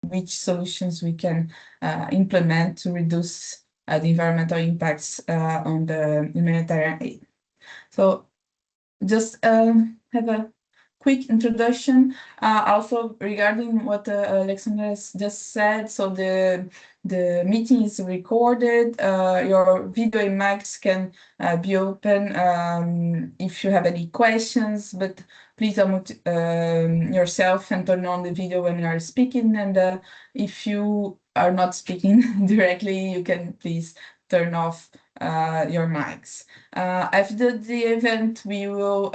which solutions we can implement to reduce the environmental impacts on the humanitarian aid. So just have a quick introduction also regarding what Alexander has just said. So the meeting is recorded. Your video and mics can be open if you have any questions, but please unmute yourself and turn on the video when you are speaking. And if you are not speaking directly, you can please turn off your mics. After the event, we will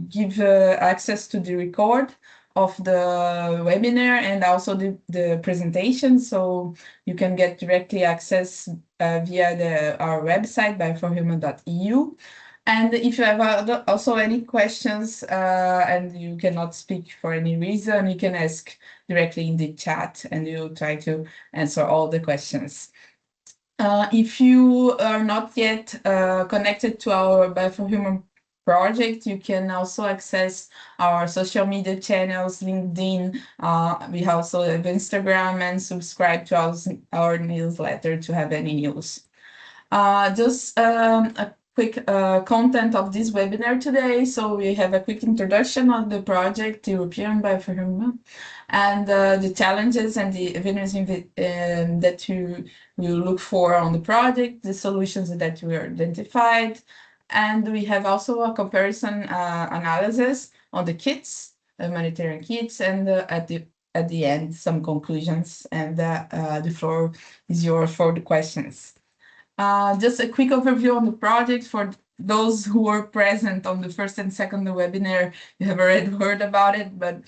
give access to the record of the webinar and also the presentation, so you can get directly access via our website, bio4human.eu. And if you have also any questions and you cannot speak for any reason, you can ask directly in the chat and we'll try to answer all the questions. If you are not yet connected to our Bio4HUMAN project, you can also access our social media channels, LinkedIn. We also have Instagram, and subscribe to our newsletter to have any news. Just a quick content of this webinar today. So we have a quick introduction of the project, European Bio4HUMAN, and the challenges and the avenues that you will look for on the project, the solutions that we identified. And we have also a comparison analysis on the kits, humanitarian kits, and at the end, some conclusions. And the floor is yours for the questions. Just a quick overview on the project for those who were present on the first and second webinar. You have already heard about it, but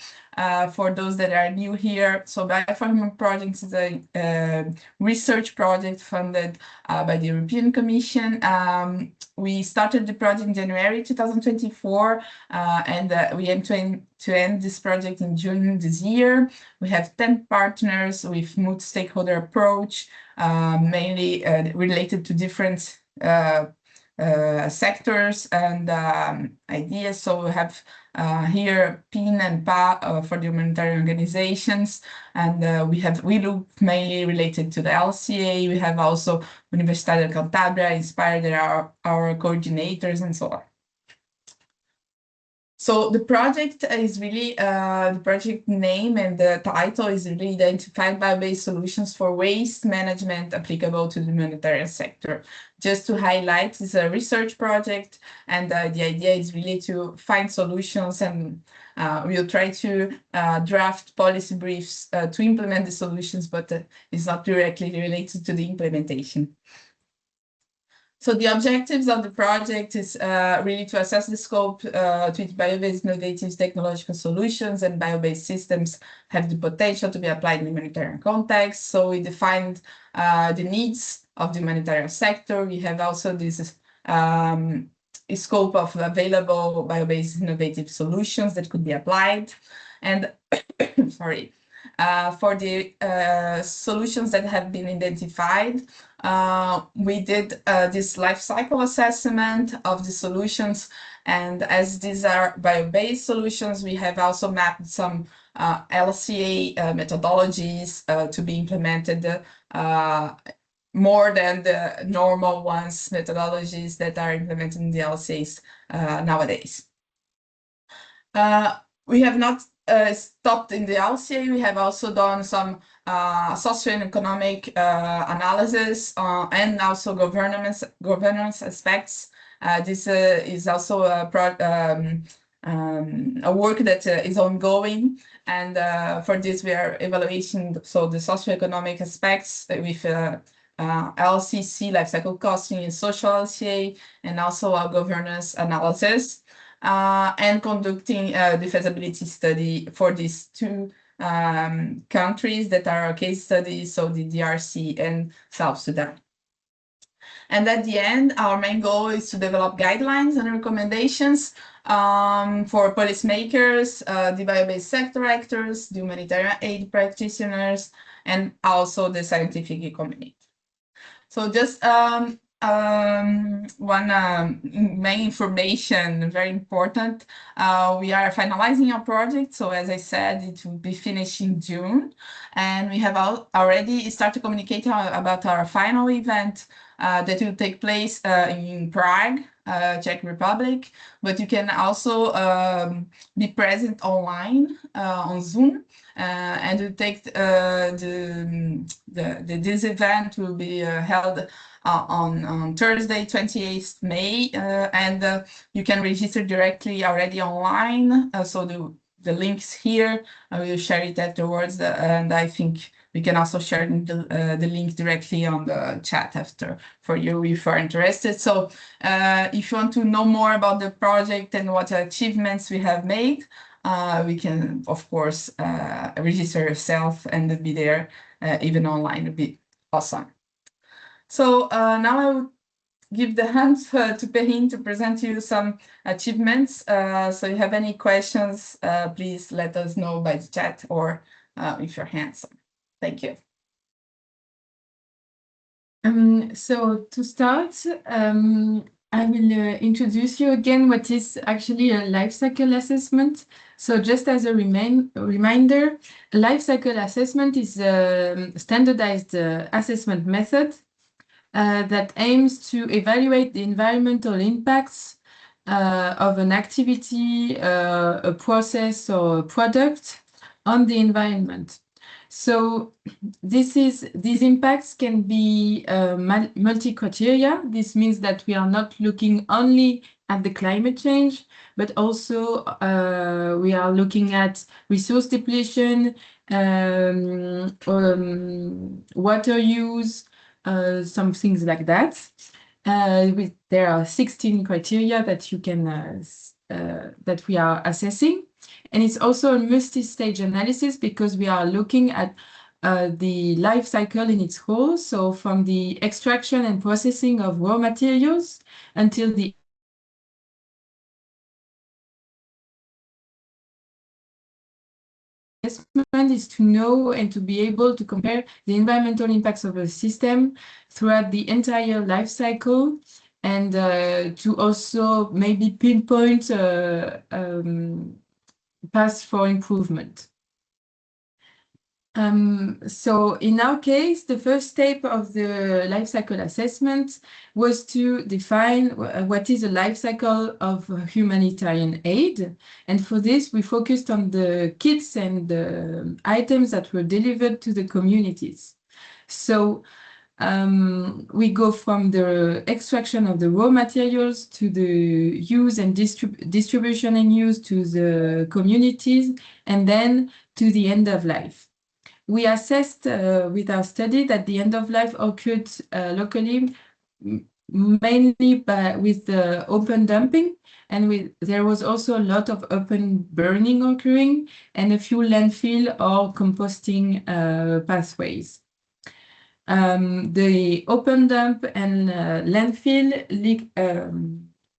for those that are new here, so Bio4HUMAN project is a research project funded by the European Commission. We started the project in January 2024, and we aim to end this project in June this year. We have 10 partners with multi-stakeholder approach, mainly related to different sectors and ideas. So we have here PIN and PA for the humanitarian organizations, and we look mainly related to the LCA. We have also Universidade de Cantabria, Inspire, that are our coordinators, and so on. So the project is really, the project name and the title is really Identified Bio-Based Solutions for Waste Management Applicable to the Humanitarian Sector. Just to highlight, it's a research project, and the idea is really to find solutions, and we'll try to draft policy briefs to implement the solutions, but it's not directly related to the implementation. So the objectives of the project is really to assess the scope to which bio-based innovative technological solutions and bio-based systems have the potential to be applied in the humanitarian context. So we defined the needs of the humanitarian sector. We have also this scope of available bio-based innovative solutions that could be applied. And sorry, for the solutions that have been identified, we did this life cycle assessment of the solutions, and as these are bio-based solutions, we have also mapped some LCA methodologies to be implemented, more than the normal ones, methodologies that are implemented in the LCAs nowadays. We have not stopped in the LCA. We have also done some socio-economic analysis and also governance aspects. This is also a work that is ongoing, and for this we are evaluating the socio-economic aspects with LCC, life cycle costing, and social LCA, and also a governance analysis. And conducting the feasibility study for these two countries that are case studies, so the DRC and South Sudan. And at the end, our main goal is to develop guidelines and recommendations for policymakers, the bio-based sector actors, the humanitarian aid practitioners, and also the scientific community. So just One main information, very important. We are finalizing our project. So as I said, it will be finished in June. And we have already started communicating about our final event that will take place in Prague, Czech Republic. But you can also be present online on Zoom. And we take this event will be held on Thursday, 28th May, and you can register directly already online. So the links here, I will share it afterwards, and I think we can also share the link directly on the chat after for you if you're interested. So if you want to know more about the project and what achievements we have made, we can, of course, register yourself and be there even online. It would be awesome. So now I will give the hand to Perrine to present you some achievements. So if you have any questions, please let us know by the chat or with your hands. Thank you. So to start, I will introduce you again what is actually a life cycle assessment. So just as a reminder, a life cycle assessment is a standardized assessment method that aims to evaluate the environmental impacts of an activity, a process, or a product on the environment. So these impacts can be multi-criteria. This means that we are not looking only at the climate change, but also we are looking at resource depletion, water use, some things like that. There are 16 criteria that you can that we are assessing. And it's also a multi-stage analysis because we are looking at the life cycle in its whole. So from the extraction and processing of raw materials until the assessment is to know and to be able to compare the environmental impacts of a system throughout the entire life cycle, and to also maybe pinpoint paths for improvement. So in our case, the first step of the life cycle assessment was to define what is a life cycle of humanitarian aid. And for this, we focused on the kits and the items that were delivered to the communities. So we go from the extraction of the raw materials to the use and distribution and use to the communities, and then to the end of life. We assessed with our study that the end of life occurred locally, mainly with the open dumping, and there was also a lot of open burning occurring and a few landfill or composting pathways. The open dump and landfill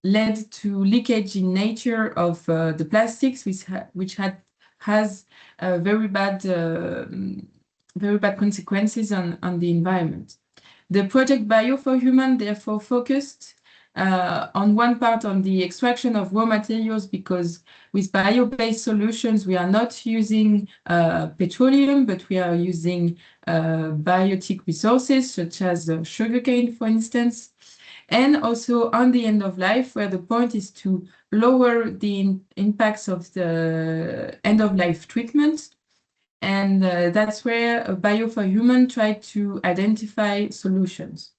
led to leakage in nature of the plastics, which has very bad consequences on the environment. The project Bio4HUMAN therefore focused on one part on the extraction of raw materials, because with bio-based solutions we are not using petroleum, but we are using biotic resources such as sugarcane, for instance. And also on the end of life, where the point is to lower the impacts of the end of life treatment. And that's where Bio4HUMAN tried to identify solutions.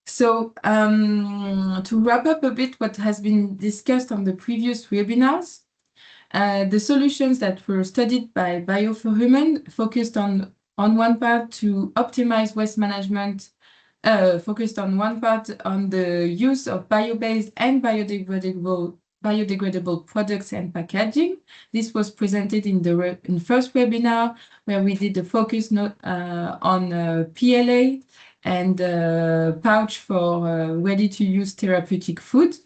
So to wrap up a bit what has been discussed on the previous webinars, the solutions that were studied by Bio4HUMAN focused on one part to optimize waste management, focused on one part on the use of bio-based and biodegradable products and packaging. This was presented in the first webinar, where we did the focus on PLA and pouch for ready-to-use therapeutic food.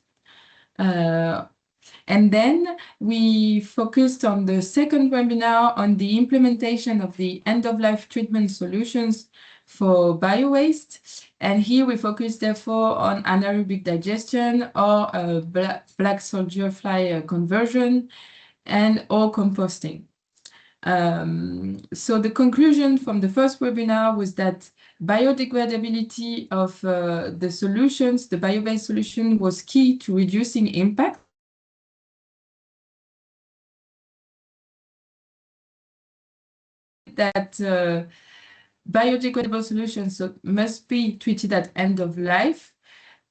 And then we focused on the second webinar on the implementation of the end-of-life treatment solutions for bio-waste. And here we focus therefore on anaerobic digestion or black soldier fly conversion and or composting. So the conclusion from the first webinar was that biodegradability of the solutions, the bio-based solution, was key to reducing impact. That biodegradable solutions must be treated at end of life,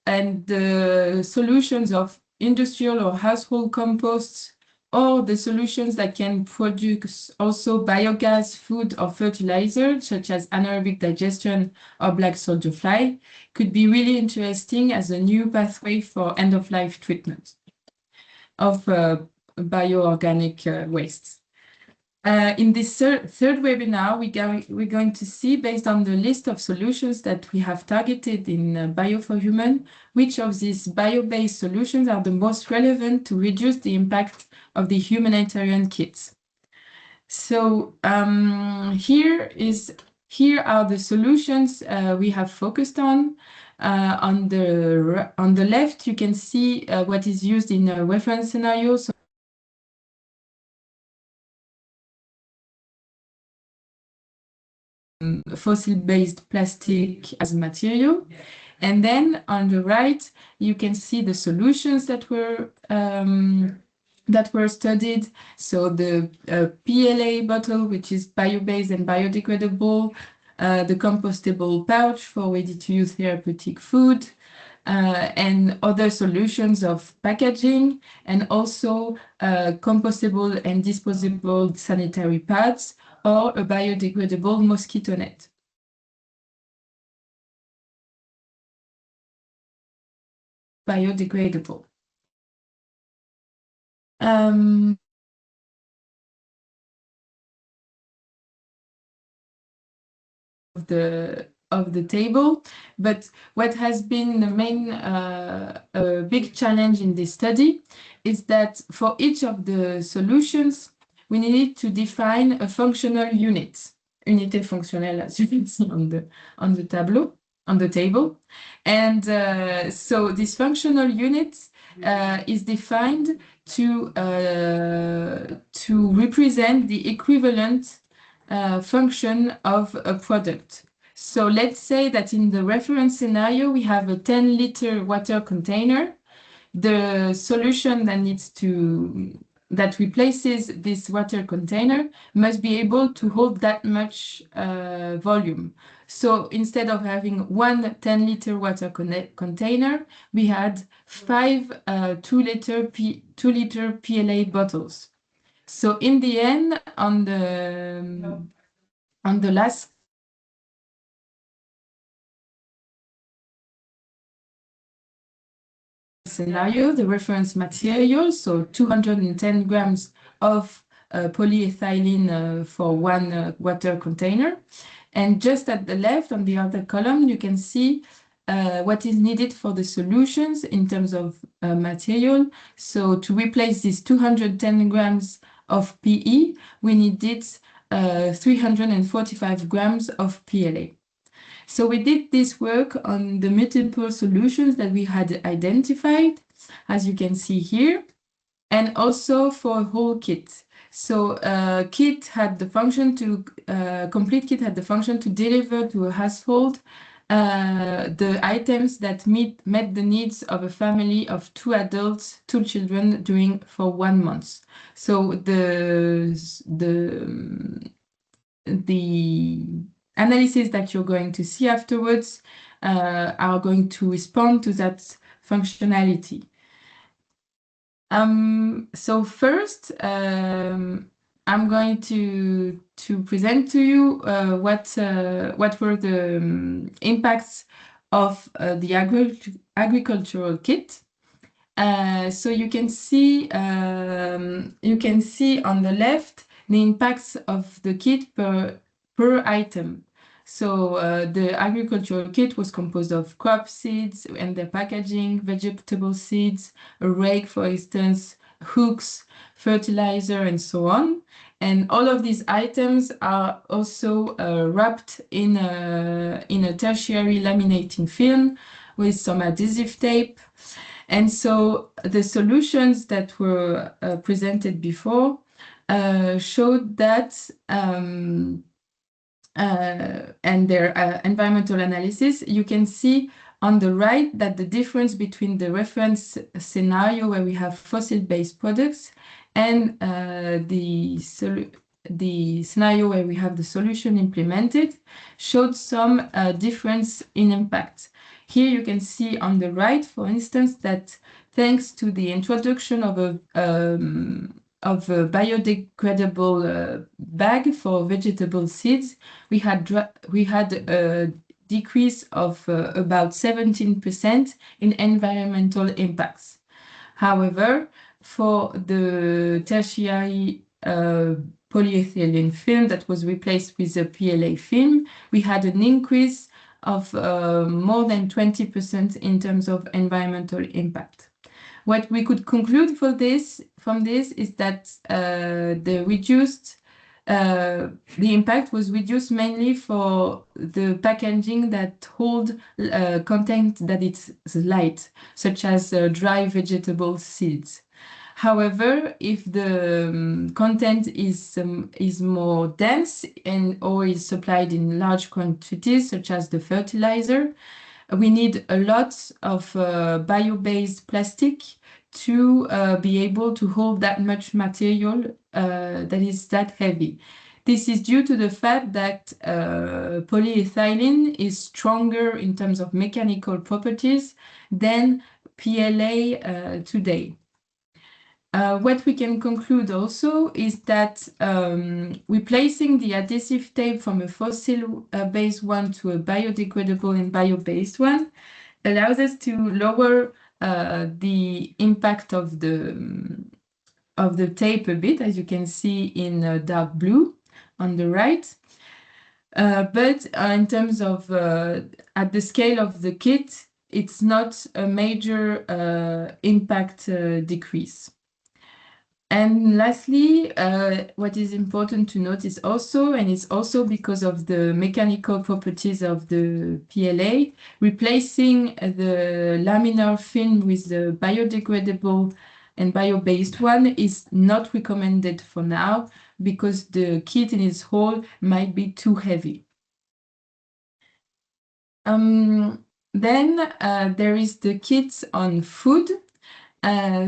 and the solutions of industrial or household composts, or the solutions that can produce also biogas, food, or fertilizer, such as anaerobic digestion or black soldier fly, could be really interesting as a new pathway for end-of-life treatment of bioorganic wastes. In this third webinar, we're going to see, based on the list of solutions that we have targeted in Bio4HUMAN, which of these bio-based solutions are the most relevant to reduce the impact of the humanitarian kits. So here are the solutions we have focused on. On the left, you can see what is used in a reference scenario. So fossil-based plastic as material. And then on the right, you can see the solutions that were studied. So the PLA bottle, which is bio-based and biodegradable, the compostable pouch for ready-to-use therapeutic food, and other solutions of packaging, and also compostable and disposable sanitary pads, or a biodegradable mosquito net. Biodegradable. Of the table, but what has been the main big challenge in this study is that for each of the solutions, we needed to define a functional unit, unité fonctionnelle, as you can see on the table, and so this functional unit is defined to represent the equivalent function of a product. So let's say that in the reference scenario, we have a 10-liter water container. The solution that replaces this water container must be able to hold that much volume. So instead of having one 10-liter water container, we had 5 2-liter PLA bottles. So in the end, on the last scenario, the reference material, so 210 grams of polyethylene for one water container. And just at the left, on the other column, you can see what is needed for the solutions in terms of material. So to replace these 210 grams of PE, we needed 345 grams of PLA. So we did this work on the multiple solutions that we had identified, as you can see here, and also for a whole kit. So kit had the function to, complete kit had the function to deliver to a household the items that met the needs of a family of 2 adults, 2 children for 1 month. So the analysis that you're going to see afterwards are going to respond to that functionality. So first, I'm going to present to you what were the impacts of the agricultural kit. So you can see on the left the impacts of the kit per item. So the agricultural kit was composed of crop seeds and their packaging, vegetable seeds, a rake, for instance, hooks, fertilizer, and so on. And all of these items are also wrapped in a tertiary laminating film with some adhesive tape. And so the solutions that were presented before showed that and their environmental analysis, you can see on the right that the difference between the reference scenario where we have fossil-based products and the scenario where we have the solution implemented showed some difference in impact. Here you can see on the right, for instance, that thanks to the introduction of a biodegradable bag for vegetable seeds, we had a decrease of about 17% in environmental impacts. However, for the tertiary polyethylene film that was replaced with a PLA film, we had an increase of more than 20% in terms of environmental impact. What we could conclude from this is that the impact was reduced mainly for the packaging that hold content that is light, such as dry vegetable seeds. However, if the content is more dense or is supplied in large quantities, such as the fertilizer, we need a lot of bio-based plastic to be able to hold that much material that is that heavy. This is due to the fact that polyethylene is stronger in terms of mechanical properties than PLA today. What we can conclude also is that replacing the adhesive tape from a fossil-based one to a biodegradable and bio-based one allows us to lower the impact of the tape a bit, as you can see in dark blue on the right. But in terms of at the scale of the kit, it's not a major impact decrease. And lastly, what is important to notice also, and it's also because of the mechanical properties of the PLA, replacing the laminar film with the biodegradable and bio-based one is not recommended for now because the kit in its whole might be too heavy. Then there is the kit on food.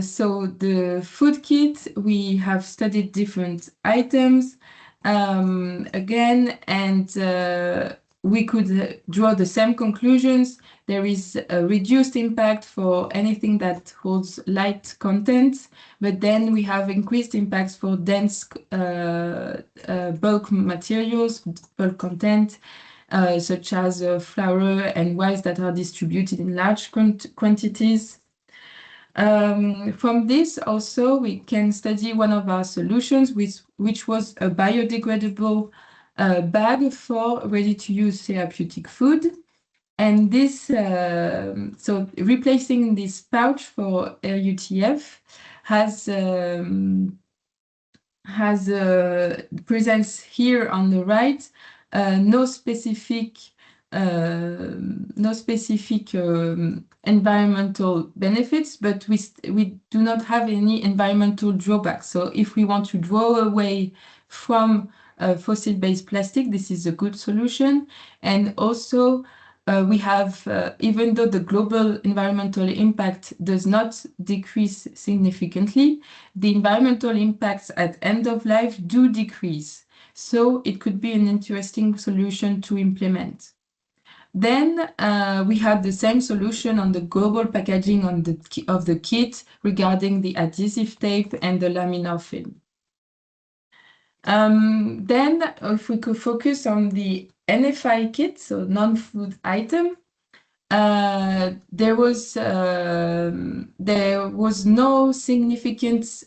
So the food kit, we have studied different items again, and we could draw the same conclusions. There is a reduced impact for anything that holds light content, but then we have increased impacts for dense bulk materials, bulk content, such as flour and rice that are distributed in large quantities. From this also, we can study one of our solutions, which was a biodegradable bag for ready-to-use therapeutic food. And this, so replacing this pouch for RUTF presents here on the right no specific environmental benefits, but we do not have any environmental drawbacks. So if we want to draw away from fossil-based plastic, this is a good solution. And also we have, even though the global environmental impact does not decrease significantly, the environmental impacts at end of life do decrease. So it could be an interesting solution to implement. Then we had the same solution on the global packaging of the kit regarding the adhesive tape and the laminar film. Then if we could focus on the NFI kit, so non-food item, there was no significant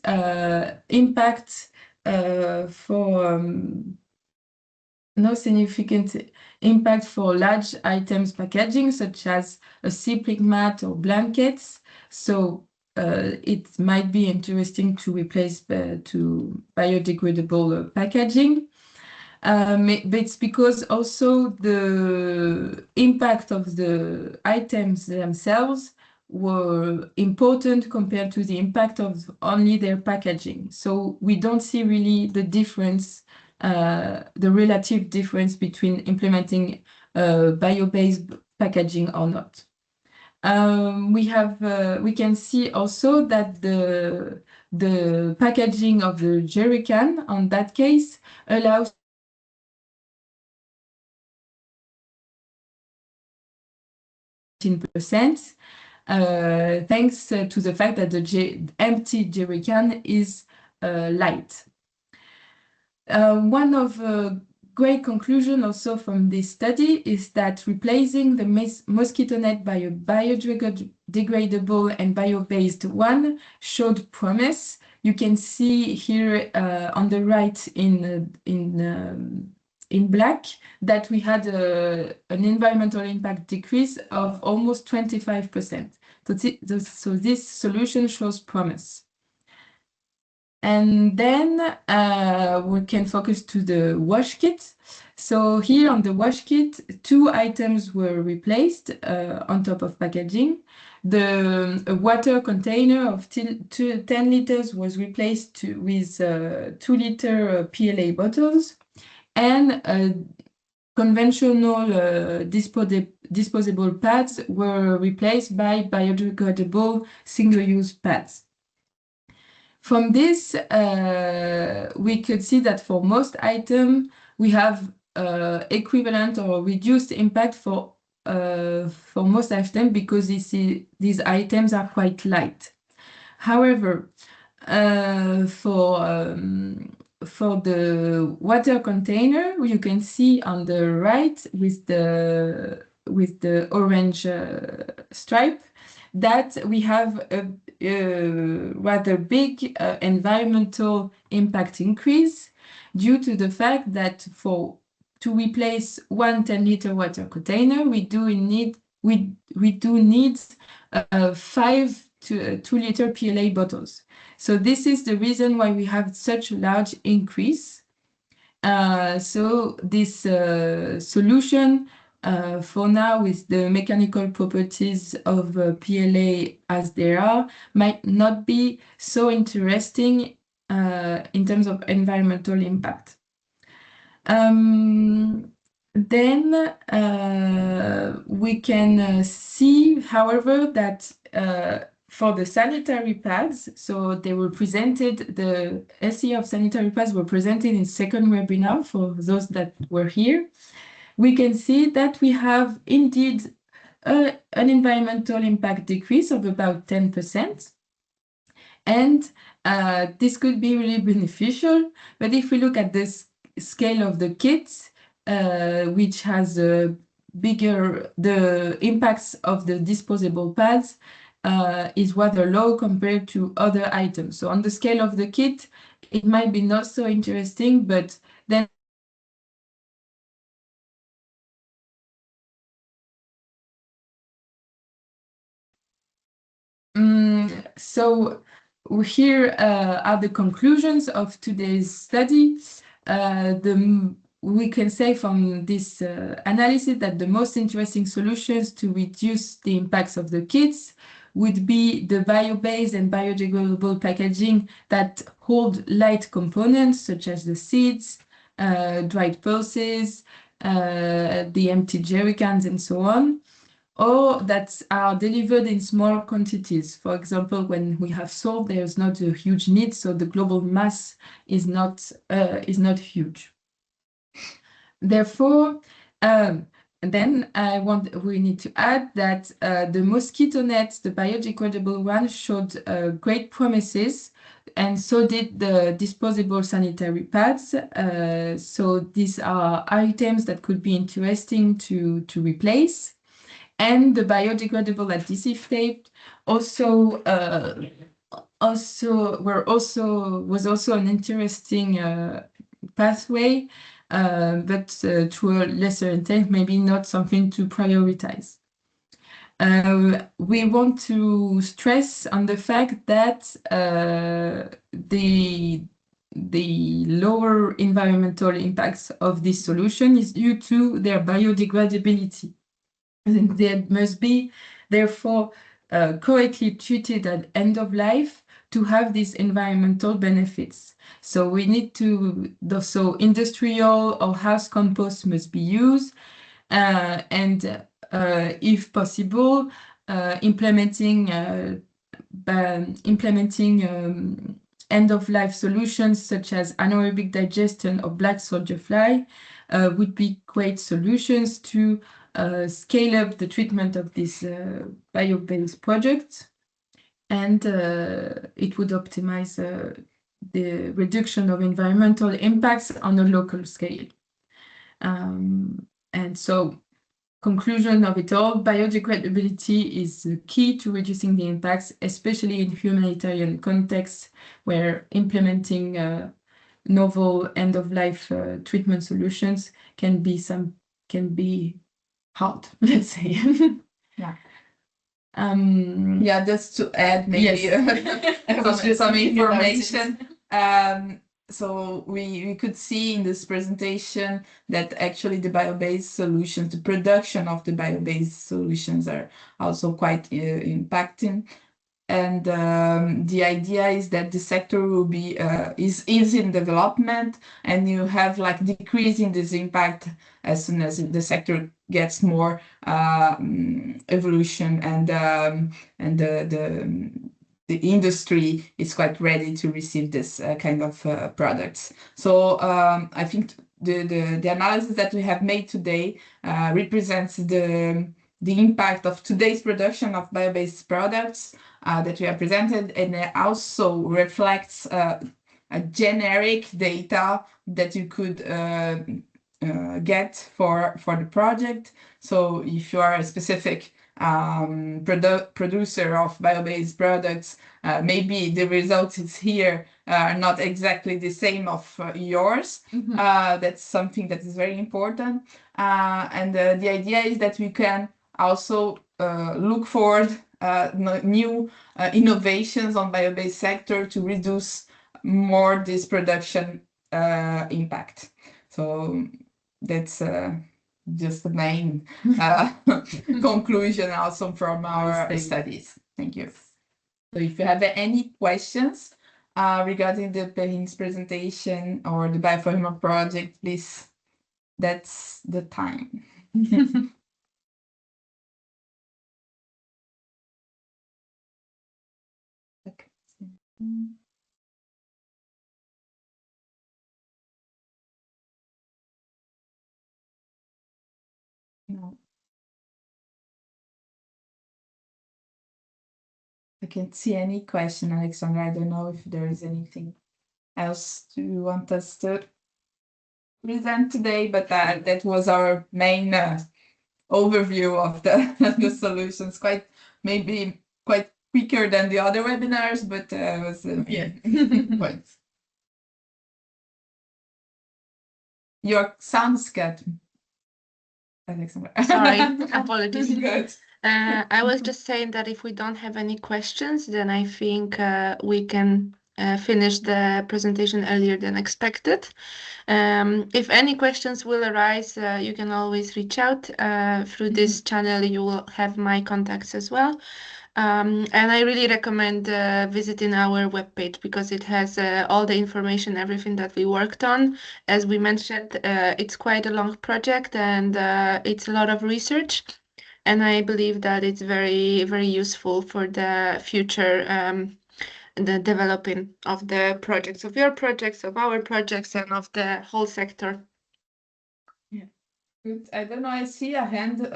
impact for large items packaging, such as a sleeping mat or blankets. So it might be interesting to replace to biodegradable packaging. But it's because also the impact of the items themselves were important compared to the impact of only their packaging. So we don't see really the difference, the relative difference between implementing bio-based packaging or not. We can see also that the packaging of the jerry can, on that case, allows %, thanks to the fact that the empty jerry can is light. One of great conclusion also from this study is that replacing the mosquito net by a biodegradable and bio-based one showed promise. You can see here on the right in black that we had an environmental impact decrease of almost 25%. So this solution shows promise. And then we can focus to the wash kit. So here on the wash kit, 2 items were replaced on top of packaging. The water container of 10 liters was replaced with 2-liter PLA bottles, and conventional disposable pads were replaced by biodegradable single-use pads. From this, we could see that for most items, we have equivalent or reduced impact for most items because these items are quite light. However, for the water container, you can see on the right with the orange stripe that we have a rather big environmental impact increase due to the fact that to replace one 10-liter water container, we do need 5 to 2-liter PLA bottles. So this is the reason why we have such a large increase. So this solution for now, with the mechanical properties of PLA as they are, might not be so interesting in terms of environmental impact. Then we can see, however, that for the sanitary pads, so they were presented, the SE of sanitary pads were presented in second webinar for those that were here. We can see that we have indeed an environmental impact decrease of about 10%. And this could be really beneficial. But if we look at the scale of the kit, which has the impacts of the disposable pads is rather low compared to other items. So on the scale of the kit, it might be not so interesting, but then so here are the conclusions of today's study. We can say from this analysis that the most interesting solutions to reduce the impacts of the kits would be the bio-based and biodegradable packaging that hold light components such as the seeds, dried pulses, the empty jerry cans, and so on, or that are delivered in small quantities. For example, when we have salt, there is not a huge need, so the global mass is not huge. Therefore, then we need to add that the mosquito nets, the biodegradable one, showed great promises, and so did the disposable sanitary pads. So these are items that could be interesting to replace. And the biodegradable adhesive tape was also an interesting pathway, but to a lesser extent, maybe not something to prioritize. We want to stress on the fact that the lower environmental impacts of this solution is due to their biodegradability. And they must be, therefore, correctly treated at end of life to have these environmental benefits. So we need to, so industrial or house compost must be used, and if possible, implementing end-of-life solutions such as anaerobic digestion or black soldier fly would be great solutions to scale up the treatment of this bio-based project, and it would optimize the reduction of environmental impacts on a local scale. And so, conclusion of it all, biodegradability is the key to reducing the impacts, especially in humanitarian contexts where implementing novel end-of-life treatment solutions can be hard, let's say. Yeah. Yeah, just to add maybe yes. some information. So we could see in this presentation that actually the bio-based solutions, the production of the bio-based solutions are also quite impacting. And the idea is that the sector will be is in development, and you have like decreasing this impact as soon as the sector gets more evolution, and the industry is quite ready to receive this kind of products. So I think the analysis that we have made today represents the impact of today's production of bio-based products that we have presented, and it also reflects a generic data that you could get for the project. So if you are a specific producer of bio-based products, maybe the results is here are not exactly the same of yours. That's something that is very important, and the idea is that we can also look forward new innovations on bio-based sector to reduce more this production impact. So that's just the main conclusion also from our studies. Thank you. So if you have any questions regarding the Perrin's presentation or the Bio4HUMAN project, please, that's the time. Okay. No. I can't see any question, Alexandra. I don't know if there is anything else you want us to present today, but that was our main overview of the solutions. Maybe quite quicker than the other webinars, but was quite. Your sound's cut, Alexandra. Sorry, apologies. Good. I was just saying that if we don't have any questions, then I think we can finish the presentation earlier than expected. If any questions will arise, you can always reach out through this channel. You will have my contacts as well. And I really recommend visiting our webpage because it has all the information, everything that we worked on. As we mentioned, it's quite a long project, and it's a lot of research. And I believe that it's very, very useful for the future, the developing of the projects, of your projects, of our projects, and of the whole sector. Yeah, good. I don't know. I see a hand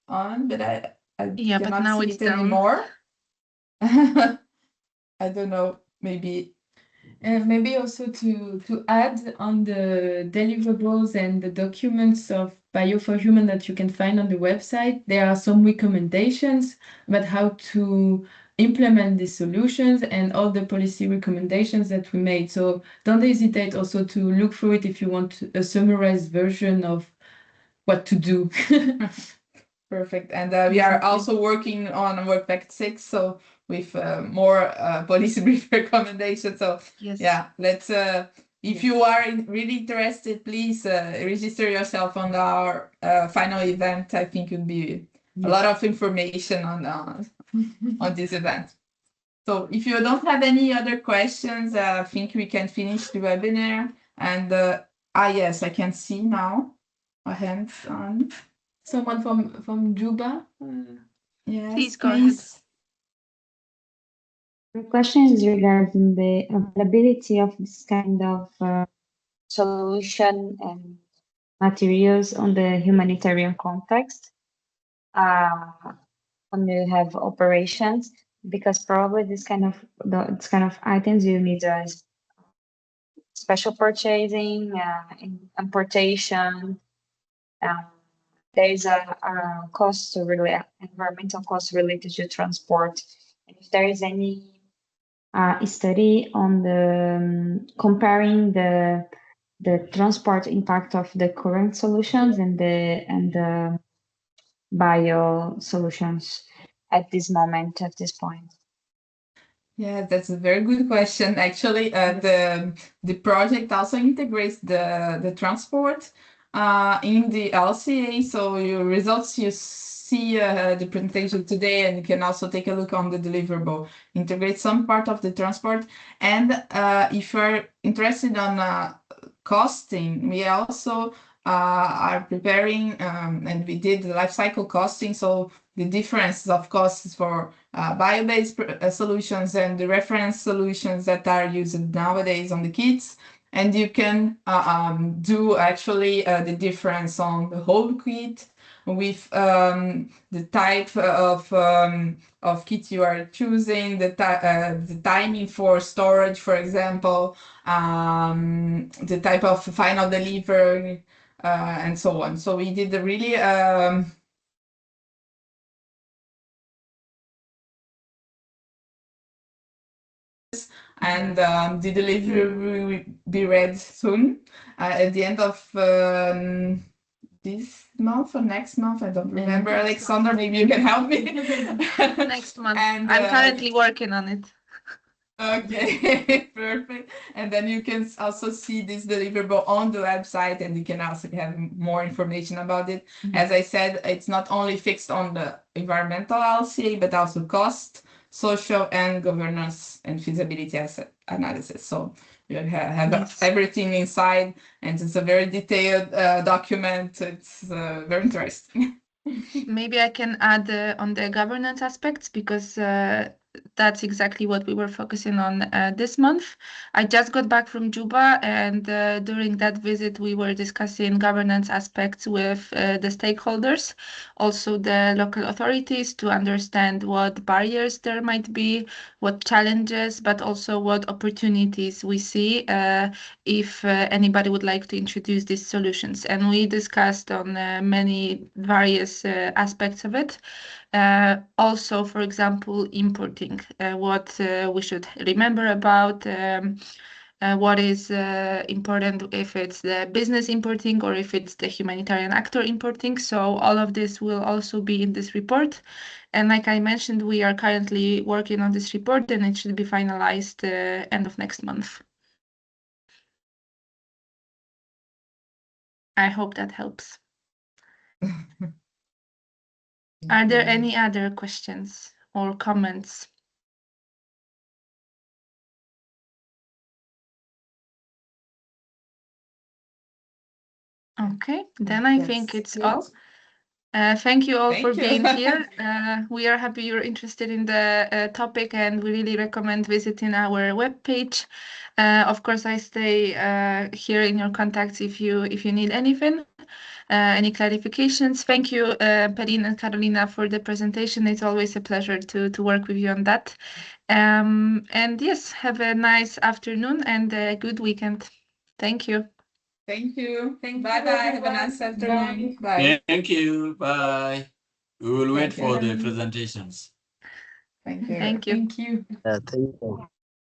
on, but I Yeah, but cannot now see it's it down. anymore. I don't know. Maybe. And maybe also to add on the deliverables and the documents of Bio4HUMAN that you can find on the website, there are some recommendations about how to implement these solutions and all the policy recommendations that we made. So don't hesitate also to look through it if you want a summarized version of what to do. Perfect. And we are also working on Work Pact 6, so with more policy brief recommendations. So Yes. yeah, let's if you are really interested, please register yourself on our final event. I think it would be a lot of information on on this event. So if you don't have any other questions, I think we can finish the webinar. And yes, I can see now a hand on. Someone from Juba? Yes, Please go ahead. The question is regarding the availability of this kind of solution and materials on the humanitarian context when you have operations, because probably this kind of items you need special purchasing, importation. There is a cost environmental cost related to transport. And if there is any study on the comparing the transport impact of the current solutions and the bio solutions at this moment, at this point. Yeah, that's a very good question. Actually, the project also integrates the transport in the LCA. So your results, you see the presentation today, and you can also take a look on the deliverable. Integrate some part of the transport. And if you're interested on costing, we also are preparing, and we did the life cycle costing. So the difference of costs for bio-based solutions and the reference solutions that are used nowadays on the kits. And you can do actually the difference on the whole kit with the type of kit you are choosing, the timing for storage, for example, the type of final delivery, and so on. So we did a really and the delivery will be ready soon at the end of this month or next month. I don't remember. Alexander, maybe you can help me. Next month. And, I'm currently working on it. Okay, perfect. And then you can also see this deliverable on the website, and you can also have more information about it. As I said, it's not only fixed on the environmental LCA, but also cost, social, and governance and feasibility asset analysis. So you have everything inside, and it's a very detailed document. It's very interesting. Maybe I can add on the governance aspects, because that's exactly what we were focusing on this month. I just got back from Juba, and during that visit, we were discussing governance aspects with the stakeholders, also the local authorities, to understand what barriers there might be, what challenges, but also what opportunities we see if anybody would like to introduce these solutions. And we discussed on many various aspects of it. Also, for example, importing, what we should remember about what is important, if it's the business importing or if it's the humanitarian actor importing. So all of this will also be in this report. And like I mentioned, we are currently working on this report, and it should be finalized end of next month. I hope that helps. Are there any other questions or comments? Okay, then I think it's all. Thank you all for being here. We are happy you're interested in the topic, and we really recommend visiting our webpage. Of course, I stay here in your contacts if you need anything, any clarifications. Thank you, Perrine and Carolina, for the presentation. It's always a pleasure to work with you on that. And yes, have a nice afternoon and a good weekend. Thank you. Thank you. Bye-bye. Have a nice afternoon. Bye. Thank you. Bye. We will wait for the presentations. Thank you. Thank you. Thank you. Thank you.